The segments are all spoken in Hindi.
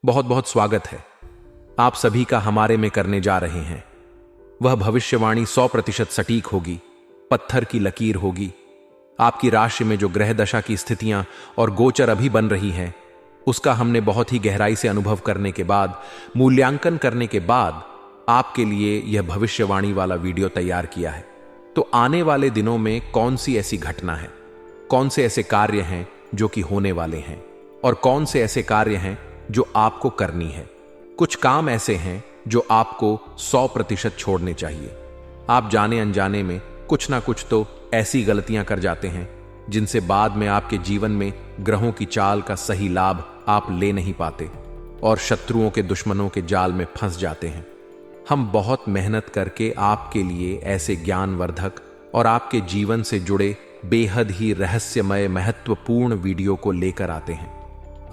बहुत बहुत स्वागत है आप सभी का हमारे में करने जा रहे हैं। वह भविष्यवाणी 100% सटीक होगी, पत्थर की लकीर होगी। आपकी राशि में जो ग्रह दशा की स्थितियां और गोचर अभी बन रही हैं, उसका हमने बहुत ही गहराई से अनुभव करने के बाद, मूल्यांकन करने के बाद आपके लिए यह भविष्यवाणी वाला वीडियो तैयार किया है। तो आने वाले दिनों में कौन सी ऐसी घटना है, कौन से ऐसे कार्य हैं जो कि होने वाले हैं, और कौन से ऐसे कार्य हैं जो आपको करनी है। कुछ काम ऐसे हैं जो आपको 100% छोड़ने चाहिए। आप जाने अनजाने में कुछ ना कुछ तो ऐसी गलतियां कर जाते हैं जिनसे बाद में आपके जीवन में ग्रहों की चाल का सही लाभ आप ले नहीं पाते और शत्रुओं के दुश्मनों के जाल में फंस जाते हैं। हम बहुत मेहनत करके आपके लिए ऐसे ज्ञानवर्धक और आपके जीवन से जुड़े बेहद ही रहस्यमय महत्वपूर्ण वीडियो को लेकर आते हैं।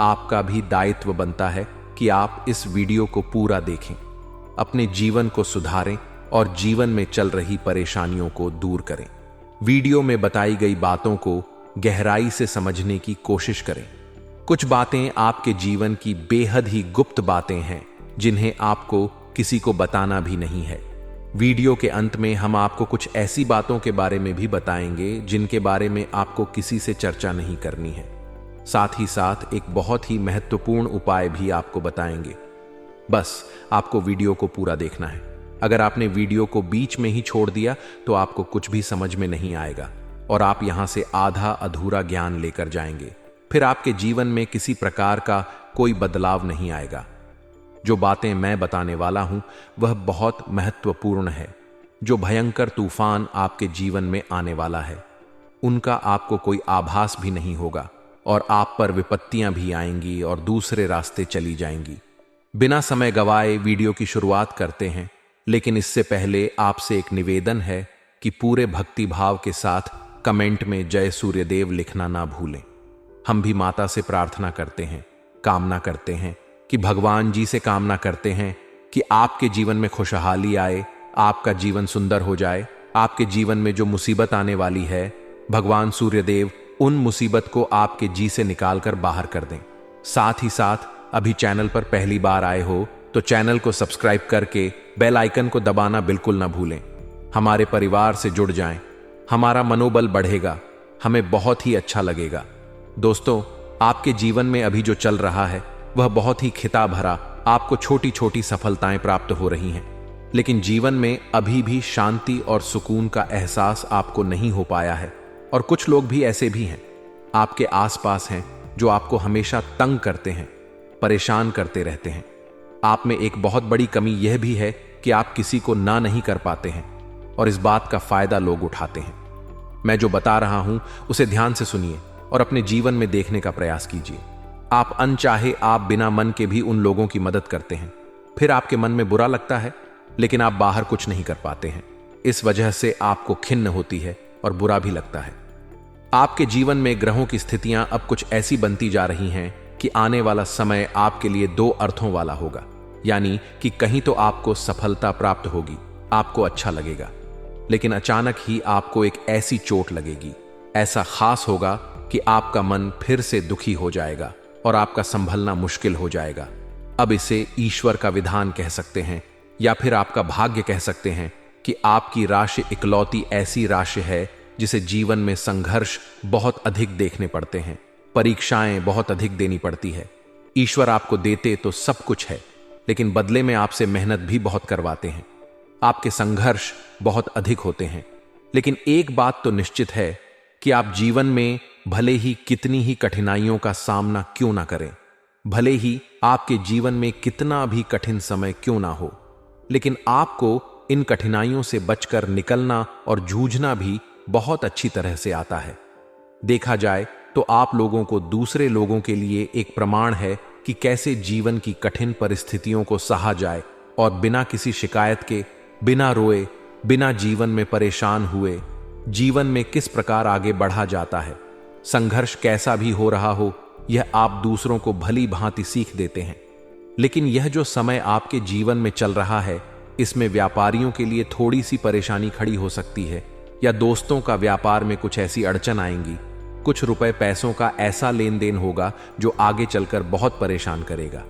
आपका भी दायित्व बनता है कि आप इस वीडियो को पूरा देखें, अपने जीवन को सुधारें और जीवन में चल रही परेशानियों को दूर करें। वीडियो में बताई गई बातों को गहराई से समझने की कोशिश करें। कुछ बातें आपके जीवन की बेहद ही गुप्त बातें हैं जिन्हें आपको किसी को बताना भी नहीं है। वीडियो के अंत में हम आपको कुछ ऐसी बातों के बारे में भी बताएंगे जिनके बारे में आपको किसी से चर्चा नहीं करनी है। साथ ही साथ एक बहुत ही महत्वपूर्ण उपाय भी आपको बताएंगे। बस आपको वीडियो को पूरा देखना है। अगर आपने वीडियो को बीच में ही छोड़ दिया तो आपको कुछ भी समझ में नहीं आएगा और आप यहां से आधा अधूरा ज्ञान लेकर जाएंगे। फिर आपके जीवन में किसी प्रकार का कोई बदलाव नहीं आएगा। जो बातें मैं बताने वाला हूं वह बहुत महत्वपूर्ण है। जो भयंकर तूफान आपके जीवन में आने वाला है उनका आपको कोई आभास भी नहीं होगा और आप पर विपत्तियां भी आएंगी और दूसरे रास्ते चली जाएंगी। बिना समय गवाए वीडियो की शुरुआत करते हैं, लेकिन इससे पहले आपसे एक निवेदन है कि पूरे भक्ति भाव के साथ कमेंट में जय सूर्यदेव लिखना ना भूलें। हम भी माता से प्रार्थना करते हैं, कामना करते हैं कि भगवान जी से कामना करते हैं कि आपके जीवन में खुशहाली आए, आपका जीवन सुंदर हो जाए। आपके जीवन में जो मुसीबत आने वाली है, भगवान सूर्यदेव उन मुसीबत को आपके जी से निकालकर बाहर कर दें। साथ ही साथ अभी चैनल पर पहली बार आए हो तो चैनल को सब्सक्राइब करके बेल आइकन को दबाना बिल्कुल ना भूलें। हमारे परिवार से जुड़ जाएं, हमारा मनोबल बढ़ेगा, हमें बहुत ही अच्छा लगेगा। दोस्तों, आपके जीवन में अभी जो चल रहा है वह बहुत ही खिता भरा, आपको छोटी छोटी सफलताएं प्राप्त हो रही हैं, लेकिन जीवन में अभी भी शांति और सुकून का एहसास आपको नहीं हो पाया है। और कुछ लोग भी ऐसे भी हैं आपके आसपास हैं जो आपको हमेशा तंग करते हैं, परेशान करते रहते हैं। आप में एक बहुत बड़ी कमी यह भी है कि आप किसी को ना नहीं कर पाते हैं और इस बात का फायदा लोग उठाते हैं। मैं जो बता रहा हूं उसे ध्यान से सुनिए और अपने जीवन में देखने का प्रयास कीजिए। आप अनचाहे आप बिना मन के भी उन लोगों की मदद करते हैं, फिर आपके मन में बुरा लगता है लेकिन आप बाहर कुछ नहीं कर पाते हैं। इस वजह से आपको खिन्न होती है और बुरा भी लगता है। आपके जीवन में ग्रहों की स्थितियां अब कुछ ऐसी बनती जा रही हैं कि आने वाला समय आपके लिए दो अर्थों वाला होगा। यानी कि कहीं तो आपको सफलता प्राप्त होगी, आपको अच्छा लगेगा, लेकिन अचानक ही आपको एक ऐसी चोट लगेगी, ऐसा खास होगा कि आपका मन फिर से दुखी हो जाएगा और आपका संभलना मुश्किल हो जाएगा। अब इसे ईश्वर का विधान कह सकते हैं या फिर आपका भाग्य कह सकते हैं कि आपकी राशि इकलौती ऐसी राशि है जिसे जीवन में संघर्ष बहुत अधिक देखने पड़ते हैं, परीक्षाएं बहुत अधिक देनी पड़ती है। ईश्वर आपको देते तो सब कुछ है, लेकिन बदले में आपसे मेहनत भी बहुत करवाते हैं। आपके संघर्ष बहुत अधिक होते हैं, लेकिन एक बात तो निश्चित है कि आप जीवन में भले ही कितनी ही कठिनाइयों का सामना क्यों ना करें, भले ही आपके जीवन में कितना भी कठिन समय क्यों ना हो, लेकिन आपको इन कठिनाइयों से बचकर निकलना और जूझना भी बहुत अच्छी तरह से आता है। देखा जाए तो आप लोगों को दूसरे लोगों के लिए एक प्रमाण है कि कैसे जीवन की कठिन परिस्थितियों को सहा जाए और बिना किसी शिकायत के, बिना रोए, बिना जीवन में परेशान हुए जीवन में किस प्रकार आगे बढ़ा जाता है। संघर्ष कैसा भी हो रहा हो, यह आप दूसरों को भली भांति सीख देते हैं। लेकिन यह जो समय आपके जीवन में चल रहा है, इसमें व्यापारियों के लिए थोड़ी सी परेशानी खड़ी हो सकती है, या दोस्तों का व्यापार में कुछ ऐसी अड़चन आएंगी, कुछ रुपए पैसों का ऐसा लेन देन होगा जो आगे चलकर बहुत परेशान करेगा।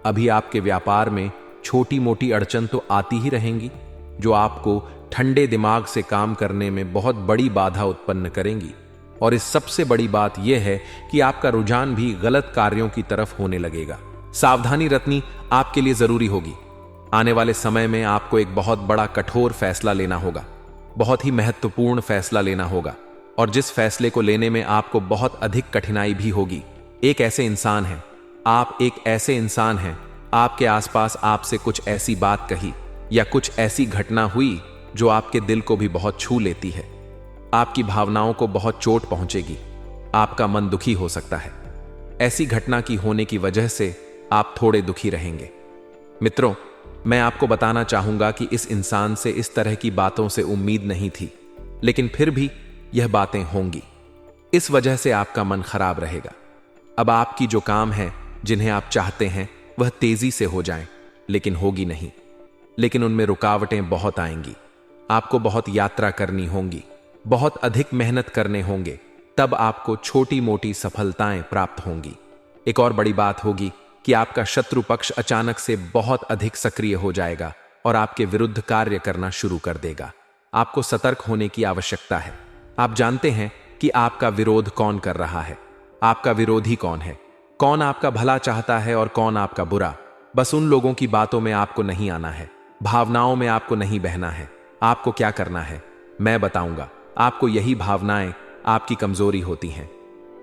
अभी आपके व्यापार में छोटी मोटी अड़चन तो आती ही रहेंगी, जो आपको ठंडे दिमाग से काम करने में बहुत बड़ी बाधा उत्पन्न करेंगी। और इस सबसे बड़ी बात यह है कि आपका रुझान भी गलत कार्यों की तरफ होने लगेगा। सावधानी रखनी आपके लिए जरूरी होगी। आने वाले समय में आपको एक बहुत बड़ा कठोर फैसला लेना होगा, बहुत ही महत्वपूर्ण फैसला लेना होगा, और जिस फैसले को लेने में आपको बहुत अधिक कठिनाई भी होगी। एक ऐसे इंसान हैं, आप एक ऐसे इंसान हैं, आपके आसपास आपसे कुछ ऐसी बात कही या कुछ ऐसी घटना हुई जो आपके दिल को भी बहुत छू लेती है। आपकी भावनाओं को बहुत चोट पहुंचेगी, आपका मन दुखी हो सकता है। ऐसी घटना की होने की वजह से आप थोड़े दुखी रहेंगे। मित्रों, मैं आपको बताना चाहूंगा कि इस इंसान से इस तरह की बातों से उम्मीद नहीं थी, लेकिन फिर भी यह बातें होंगी। इस वजह से आपका मन खराब रहेगा। अब आपकी जो काम है, जिन्हें आप चाहते हैं, वह तेजी से हो जाएं, लेकिन होगी नहीं। लेकिन उनमें रुकावटें बहुत आएंगी। आपको बहुत यात्रा करनी होंगी, बहुत अधिक मेहनत करने होंगे, तब आपको छोटी मोटी सफलताएं प्राप्त होंगी। एक और बड़ी बात होगी कि आपका शत्रु पक्ष अचानक से बहुत अधिक सक्रिय हो जाएगा और आपके विरुद्ध कार्य करना शुरू कर देगा। आपको सतर्क होने की आवश्यकता है। आप जानते हैं कि आपका विरोध कौन कर रहा है, आपका विरोधी कौन है, कौन आपका भला चाहता है और कौन आपका बुरा। बस उन लोगों की बातों में आपको नहीं आना है, भावनाओं में आपको नहीं बहना है। आपको क्या करना है मैं बताऊंगा। आपको यही भावनाएं आपकी कमजोरी होती हैं।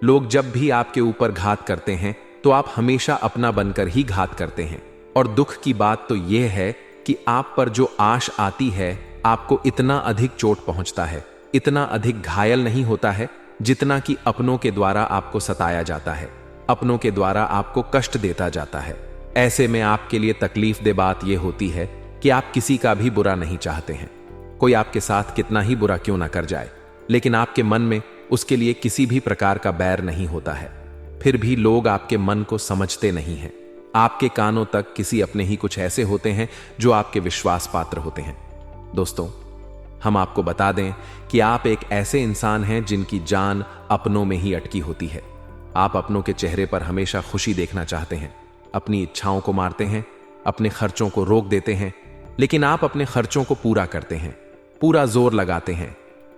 लोग जब भी आपके ऊपर घात करते हैं तो आप हमेशा अपना बनकर ही घात करते हैं। और दुख की बात तो यह है कि आप पर जो आश आती है, आपको इतना अधिक चोट पहुंचता है, इतना अधिक घायल नहीं होता है जितना कि अपनों के द्वारा आपको सताया जाता है, अपनों के द्वारा आपको कष्ट देता जाता है। ऐसे में आपके लिए तकलीफ दे बात यह होती है कि आप किसी का भी बुरा नहीं चाहते हैं। कोई आपके साथ कितना ही बुरा क्यों ना कर जाए, लेकिन आपके मन में उसके लिए किसी भी प्रकार का बैर नहीं होता है। फिर भी लोग आपके मन को समझते नहीं हैं। आपके कानों तक किसी अपने ही कुछ ऐसे होते हैं जो आपके विश्वास पात्र होते हैं। दोस्तों, हम आपको बता दें कि आप एक ऐसे इंसान हैं जिनकी जान अपनों में ही अटकी होती है। आप अपनों के चेहरे पर हमेशा खुशी देखना चाहते हैं, अपनी इच्छाओं को मारते हैं, अपने खर्चों को रोक देते हैं, लेकिन आप अपने खर्चों को पूरा करते हैं, पूरा जोर लगाते हैं।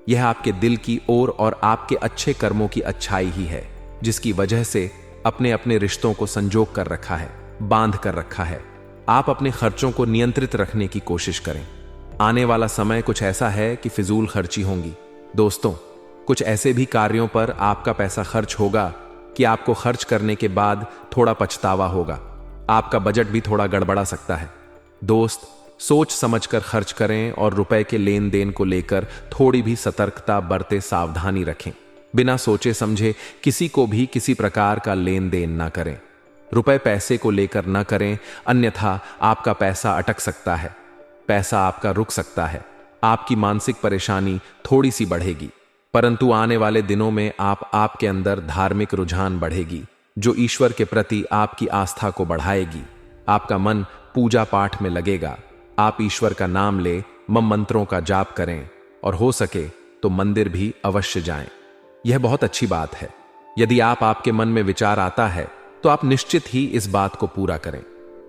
यह आपके दिल की ओर और आपके अच्छे कर्मों की अच्छाई ही है, जिसकी वजह से अपने अपने रिश्तों को संजोग कर रखा है, बांध कर रखा है। आप अपने खर्चों को नियंत्रित रखने की कोशिश करें। आने वाला समय कुछ ऐसा है कि फिजूल खर्ची होंगी। दोस्तों, कुछ ऐसे भी कार्यों पर आपका पैसा खर्च होगा कि आपको खर्च करने के बाद थोड़ा पछतावा होगा। आपका बजट भी थोड़ा गड़बड़ा सकता है। दोस्त, सोच समझकर खर्च करें और रुपए के लेन देन को लेकर थोड़ी भी सतर्कता बरते, सावधानी रखें। बिना सोचे समझे किसी को भी किसी प्रकार का लेन देन ना करें। रुपए पैसे को लेकर ना करें, अन्यथा आपका पैसा अटक सकता है, पैसा आपका रुक सकता है। आपकी मानसिक परेशानी थोड़ी सी बढ़ेगी, परंतु आने वाले दिनों में आपके अंदर धार्मिक रुझान बढ़ेगी, जो ईश्वर के प्रति आपकी आस्था को बढ़ाएगी। आपका मन पूजा पाठ में लगेगा। आप ईश्वर का नाम ले, मंत्रों का जाप करें और हो सके तो मंदिर भी अवश्य जाएं। यह बहुत अच्छी बात है। यदि आपके मन में विचार आता है तो आप निश्चित ही इस बात को पूरा करें।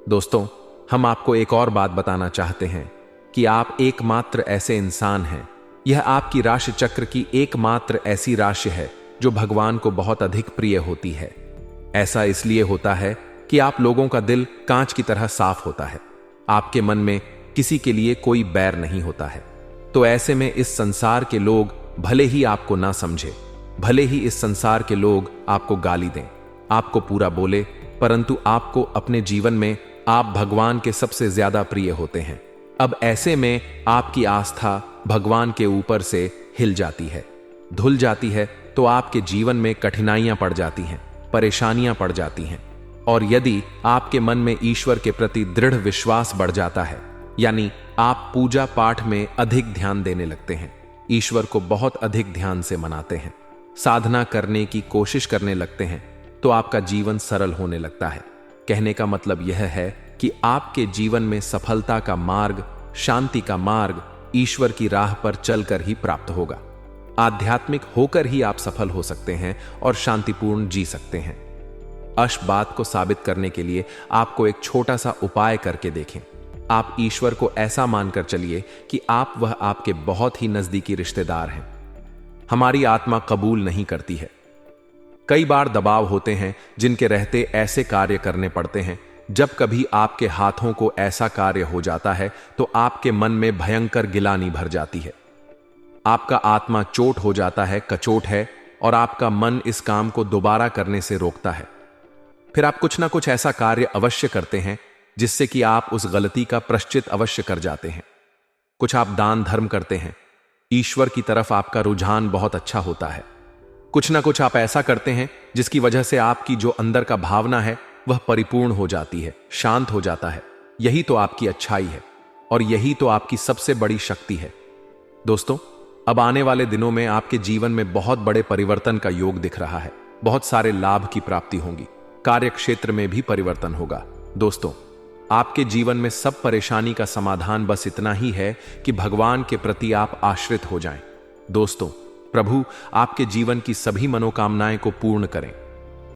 दोस्तों, हम आपको एक और बात बताना चाहते हैं कि आप एकमात्र ऐसे इंसान हैं। यह आपकी राशि चक्र की एकमात्र ऐसी राशि है जो भगवान को बहुत अधिक प्रिय होती है। ऐसा इसलिए होता है कि आप लोगों का दिल कांच की तरह साफ होता है। आपके मन में किसी के लिए कोई बैर नहीं होता है। तो ऐसे में इस संसार के लोग भले ही आपको ना समझे, भले ही इस संसार के लोग आपको गाली दें, आपको पूरा बोले, परंतु आपको अपने जीवन में आप भगवान के सबसे ज्यादा प्रिय होते हैं। अब ऐसे में आपकी आस्था भगवान के ऊपर से हिल जाती है, धुल जाती है, तो आपके जीवन में कठिनाइयां पड़ जाती हैं, परेशानियां पड़ जाती हैं। और यदि आपके मन में ईश्वर के प्रति दृढ़ विश्वास बढ़ जाता है, यानी आप पूजा पाठ में अधिक ध्यान देने लगते हैं, ईश्वर को बहुत अधिक ध्यान से मनाते हैं, साधना करने की कोशिश करने लगते हैं, तो आपका जीवन सरल होने लगता है। कहने का मतलब यह है कि आपके जीवन में सफलता का मार्ग, शांति का मार्ग ईश्वर की राह पर चलकर ही प्राप्त होगा। आध्यात्मिक होकर ही आप सफल हो सकते हैं और शांतिपूर्ण जी सकते हैं। अश बात को साबित करने के लिए आपको एक छोटा सा उपाय करके देखें। आप ईश्वर को ऐसा मानकर चलिए कि वह आपके बहुत ही नजदीकी रिश्तेदार हैं। हमारी आत्मा कबूल नहीं करती है। कई बार दबाव होते हैं जिनके रहते ऐसे कार्य करने पड़ते हैं। जब कभी आपके हाथों को ऐसा कार्य हो जाता है तो आपके मन में भयंकर गिलानी भर जाती है। आपका आत्मा चोट हो जाता है, कचोट है, और आपका मन इस काम को दोबारा करने से रोकता है। फिर आप कुछ ना कुछ ऐसा कार्य अवश्य करते हैं जिससे कि आप उस गलती का प्रायश्चित अवश्य कर जाते हैं। कुछ आप दान धर्म करते हैं। ईश्वर की तरफ आपका रुझान बहुत अच्छा होता है। कुछ ना कुछ आप ऐसा करते हैं जिसकी वजह से आपकी जो अंदर का भावना है वह परिपूर्ण हो जाती है, शांत हो जाता है। यही तो आपकी अच्छाई है और यही तो आपकी सबसे बड़ी शक्ति है। दोस्तों, अब आने वाले दिनों में आपके जीवन में बहुत बड़े परिवर्तन का योग दिख रहा है। बहुत सारे लाभ की प्राप्ति होगी। कार्य क्षेत्र में भी परिवर्तन होगा। दोस्तों, आपके जीवन में सब परेशानी का समाधान बस इतना ही है कि भगवान के प्रति आप आश्रित हो जाएं। दोस्तों, प्रभु आपके जीवन की सभी मनोकामनाएं को पूर्ण करें।